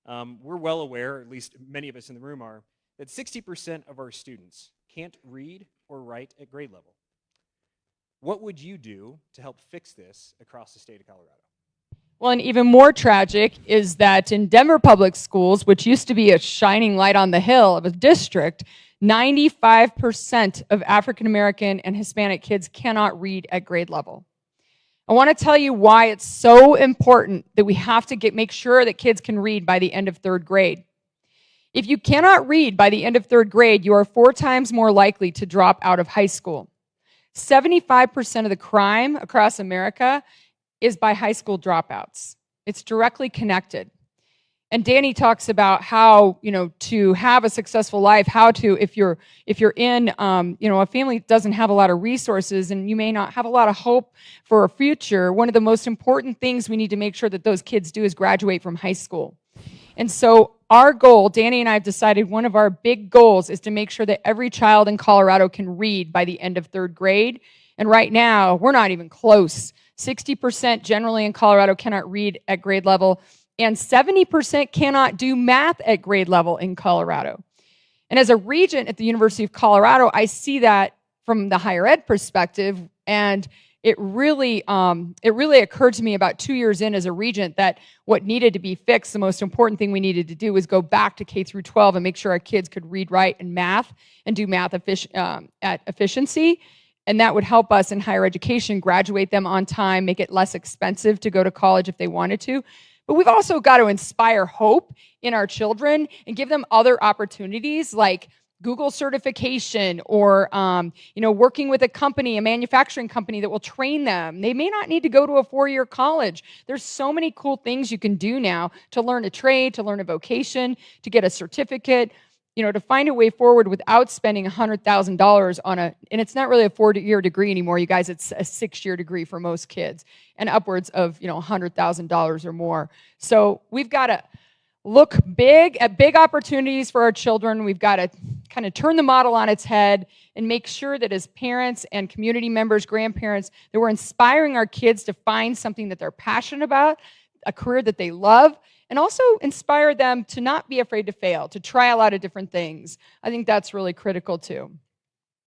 We're well aware, at least many of us in the room are, that 60% of our students can't read or write at grade level. What would you do to help fix this across the state of Colorado? Well, and even more tragic is that in Denver Public Schools, which used to be a shining light on the hill of a district, 95% of African American and Hispanic kids cannot read at grade level. I want to tell you why it's so important that we have to make sure that kids can read by the end of third grade. If you cannot read by the end of third grade, you are 4 times more likely to drop out of high school. 75% of the crime across America is by high school dropouts. It's directly connected. And Danny talks about how, to have a successful life, how to, if you're in, a family that doesn't have a lot of resources and you may not have a lot of hope for a future, one of the most important things we need to make sure that those kids do is graduate from high school. And so our goal, Danny and I have decided one of our big goals is to make sure that every child in Colorado can read by the end of third grade. And right now, we're not even close. 60% generally in Colorado cannot read at grade level, and 70% cannot do math at grade level in Colorado. And as a regent at the University of Colorado, I see that from the higher ed perspective, and it really occurred to me about 2 years in as a regent that what needed to be fixed, the most important thing we needed to do was go back to K through 12 and make sure our kids could read, write, and math, and do math at efficiency. And that would help us in higher education graduate them on time, make it less expensive to go to college if they wanted to. But we've also got to inspire hope in our children and give them other opportunities like Google certification or, working with a manufacturing company that will train them. They may not need to go to a 4-year college. There's so many cool things you can do now to learn a trade, to learn a vocation, to get a certificate, to find a way forward without spending $100,000 and it's not really a 4-year degree anymore, you guys, it's a 6-year degree for most kids, and upwards of, $100,000 or more. So we've got to look at big opportunities for our children. We've got to kind of turn the model on its head and make sure that as parents and community members, grandparents, that we're inspiring our kids to find something that they're passionate about, a career that they love, and also inspire them to not be afraid to fail, to try a lot of different things. I think that's really critical too.